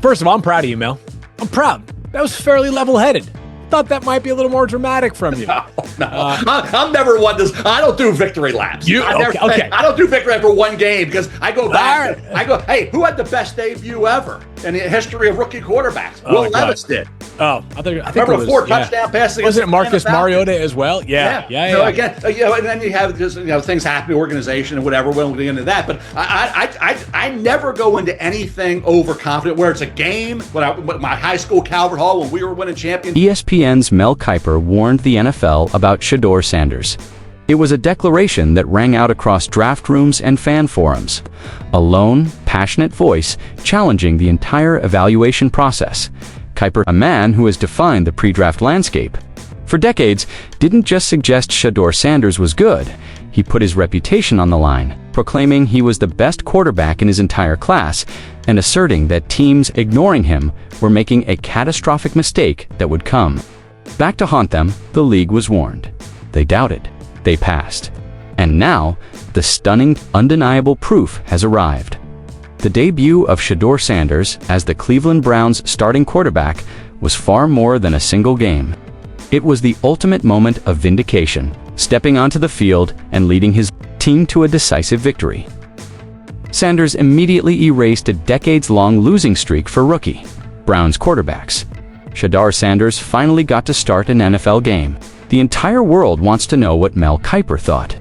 First of all, I'm proud of you, Mel. I'm proud. That was fairly level-headed. Thought that might be a little more dramatic from you. No. I'm never one to. I don't do victory laps. Okay. I don't do victory after one game because I go back. Right. I go, hey, who had the best debut ever in the history of rookie quarterbers? Will Levis did. Oh, I think remember it was, 4 touchdown passes. Wasn't it Marcus Mariota as well? Yeah. So again, and then you have just, things happen in the organization and whatever. We won't get into that. But I never go into anything overconfident. Where it's a game. When my high school Calvert Hall when we were winning championships. ESPN's Mel Kiper warned the NFL about Shedeur Sanders. It was a declaration that rang out across draft rooms and fan forums. A lone, passionate voice challenging the entire evaluation process. Kiper, a man who has defined the pre-draft landscape, for decades, didn't just suggest Shedeur Sanders was good. He put his reputation on the line, proclaiming he was the best quarterback in his entire class and asserting that teams ignoring him were making a catastrophic mistake that would come back to haunt them. The league was warned. They doubted. They passed. And now, the stunning, undeniable proof has arrived. The debut of Shedeur Sanders as the Cleveland Browns' starting quarterback was far more than a single game. It was the ultimate moment of vindication, stepping onto the field and leading his team to a decisive victory. Sanders immediately erased a decades-long losing streak for rookie Browns quarterbacks. Shedeur Sanders finally got to start an NFL game. The entire world wants to know what Mel Kiper thought.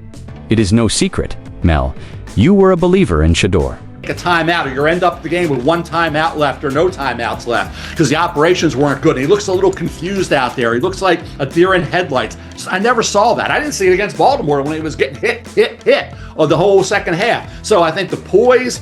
It is no secret, Mel, you were a believer in Shedeur. A timeout, or you end up the game with 1 timeout left or no timeouts left because the operations weren't good. And he looks a little confused out there. He looks like a deer in headlights. I never saw that. I didn't see it against Baltimore when he was getting hit of the whole second half. So I think the poise,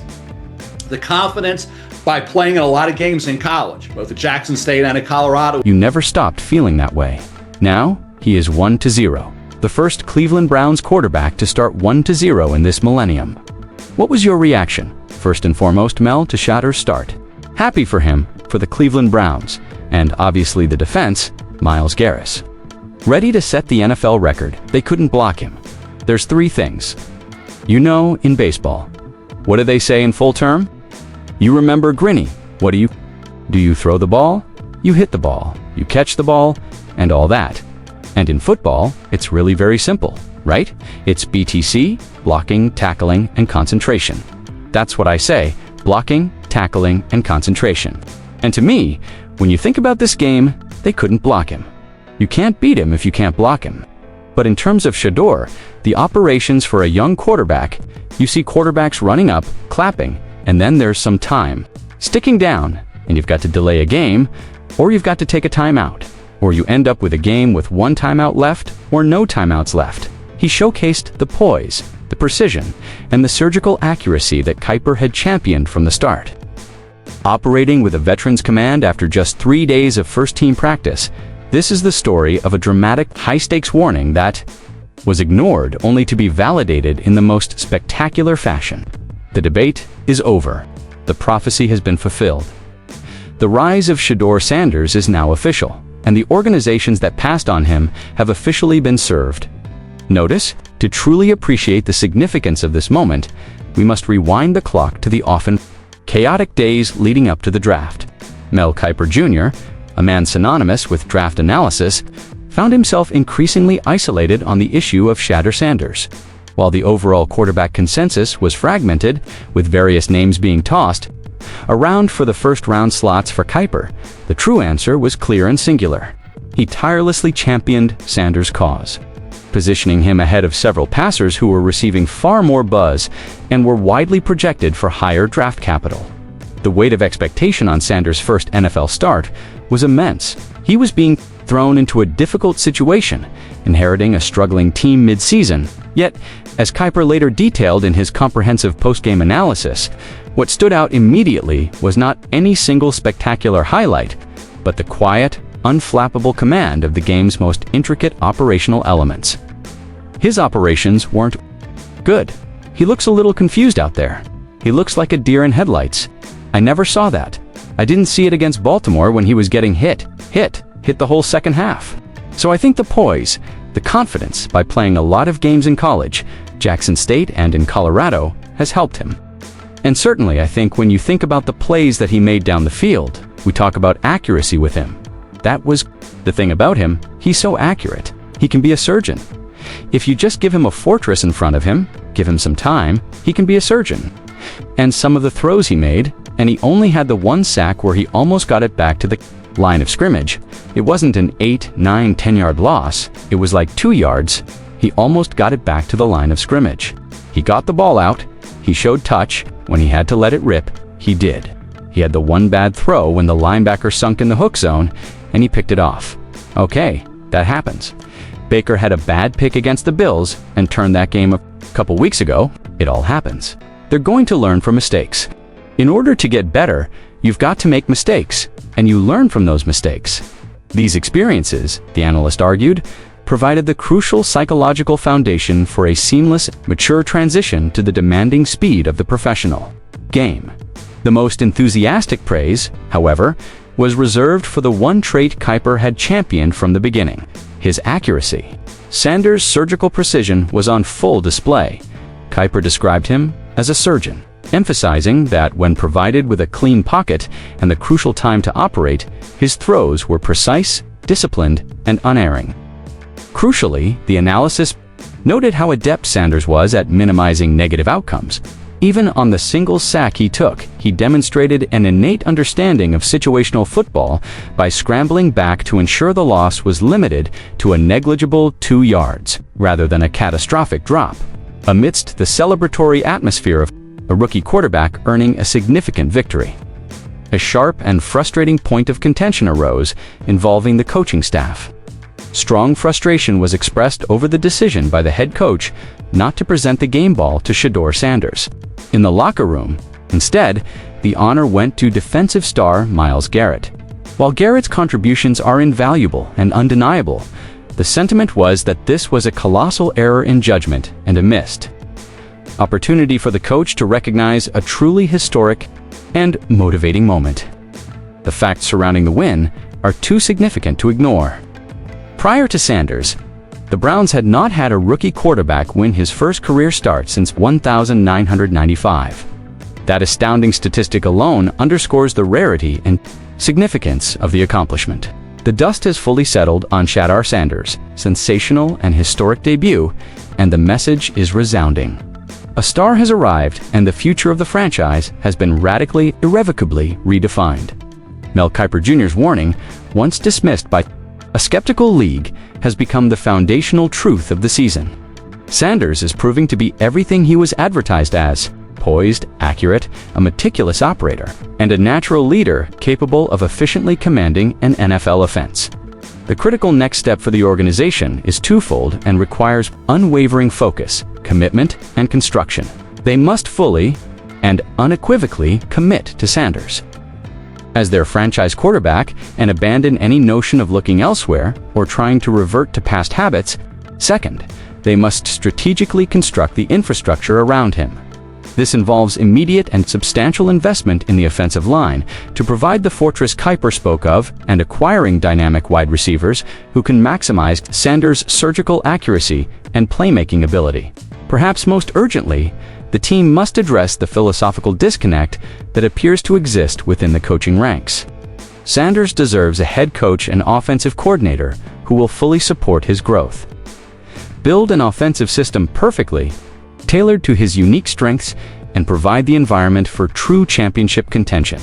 the confidence by playing in a lot of games in college, both at Jackson State and at Colorado. You never stopped feeling that way. Now, he is 1-0, the first Cleveland Browns quarterback to start 1-0 in this millennium. What was your reaction? First and foremost, Mel, to Shedeur's start. Happy for him, for the Cleveland Browns, and obviously the defense, Myles Garrett. Ready to set the NFL record, they couldn't block him. There's 3 things. In baseball. What do they say in full term? You remember Grinny. What do you throw the ball? You hit the ball. You catch the ball, and all that. And in football, it's really very simple, right? It's BTC, blocking, tackling, and concentration. That's what I say, blocking, tackling, and concentration. And to me, when you think about this game, they couldn't block him. You can't beat him if you can't block him. But in terms of Shedeur, the operations for a young quarterback, you see quarterbacks running up, clapping, and then there's some time. Sticking down, and you've got to delay a game, or you've got to take a timeout, or you end up with a game with 1 timeout left or no timeouts left. He showcased the poise, the precision, and the surgical accuracy that Kiper had championed from the start. Operating with a veteran's command after just 3 days of first-team practice, this is the story of a dramatic, high-stakes warning that was ignored only to be validated in the most spectacular fashion. The debate is over. The prophecy has been fulfilled. The rise of Shedeur Sanders is now official, and the organizations that passed on him have officially been served. Notice, to truly appreciate the significance of this moment, we must rewind the clock to the often chaotic days leading up to the draft. Mel Kiper Jr., a man synonymous with draft analysis, found himself increasingly isolated on the issue of Shedeur Sanders. While the overall quarterback consensus was fragmented, with various names being tossed around for the first-round slots for Kiper, the true answer was clear and singular. He tirelessly championed Sanders' cause, positioning him ahead of several passers who were receiving far more buzz and were widely projected for higher draft capital. The weight of expectation on Sanders' first NFL start was immense. He was being thrown into a difficult situation, inheriting a struggling team mid-season. Yet, as Kiper later detailed in his comprehensive post-game analysis, what stood out immediately was not any single spectacular highlight, but the quiet, unflappable command of the game's most intricate operational elements. His operations weren't good. He looks a little confused out there. He looks like a deer in headlights. I never saw that. I didn't see it against Baltimore when he was getting hit the whole second half. So I think the poise, the confidence by playing a lot of games in college, Jackson State and in Colorado, has helped him. And certainly, I think when you think about the plays that he made down the field, we talk about accuracy with him. That was the thing about him. He's so accurate. He can be a surgeon. If you just give him a fortress in front of him, give him some time, he can be a surgeon. And some of the throws he made, and he only had the one sack where he almost got it back to the line of scrimmage. It wasn't an 8, 9, 10-yard loss. It was like 2 yards. He almost got it back to the line of scrimmage. He got the ball out. He showed touch. When he had to let it rip, he did. He had the one bad throw when the linebacker sunk in the hook zone, and he picked it off. Okay, that happens. Baker had a bad pick against the Bills and turned that game a couple weeks ago. It all happens. They're going to learn from mistakes. In order to get better, you've got to make mistakes, and you learn from those mistakes. These experiences, the analyst argued, provided the crucial psychological foundation for a seamless, mature transition to the demanding speed of the professional game. The most enthusiastic praise, however, was reserved for the one trait Kiper had championed from the beginning: his accuracy. Sanders' surgical precision was on full display. Kiper described him as a surgeon, emphasizing that when provided with a clean pocket and the crucial time to operate, his throws were precise, disciplined, and unerring. Crucially, the analysis noted how adept Sanders was at minimizing negative outcomes. Even on the single sack he took, he demonstrated an innate understanding of situational football by scrambling back to ensure the loss was limited to a negligible 2 yards, rather than a catastrophic drop, amidst the celebratory atmosphere of a rookie quarterback earning a significant victory. A sharp and frustrating point of contention arose involving the coaching staff. Strong frustration was expressed over the decision by the head coach not to present the game ball to Shedeur Sanders. In the locker room, instead, the honor went to defensive star Myles Garrett. While Garrett's contributions are invaluable and undeniable, the sentiment was that this was a colossal error in judgment and a missed opportunity for the coach to recognize a truly historic and motivating moment. The facts surrounding the win are too significant to ignore. Prior to Sanders, the Browns had not had a rookie quarterback win his first career start since 1995. That astounding statistic alone underscores the rarity and significance of the accomplishment. The dust has fully settled on Shedeur Sanders' sensational and historic debut, and the message is resounding. A star has arrived, and the future of the franchise has been radically, irrevocably redefined. Mel Kiper Jr.'s warning, once dismissed by a skeptical league, has become the foundational truth of the season. Sanders is proving to be everything he was advertised as: poised, accurate, a meticulous operator, and a natural leader capable of efficiently commanding an NFL offense. The critical next step for the organization is twofold and requires unwavering focus, commitment, and construction. They must fully and unequivocally commit to Sanders as their franchise quarterback and abandon any notion of looking elsewhere or trying to revert to past habits. Second, they must strategically construct the infrastructure around him. This involves immediate and substantial investment in the offensive line to provide the fortress Kiper spoke of, and acquiring dynamic wide receivers who can maximize Sanders' surgical accuracy and playmaking ability. Perhaps most urgently, the team must address the philosophical disconnect that appears to exist within the coaching ranks. Sanders deserves a head coach and offensive coordinator who will fully support his growth. Build an offensive system perfectly tailored to his unique strengths and provide the environment for true championship contention.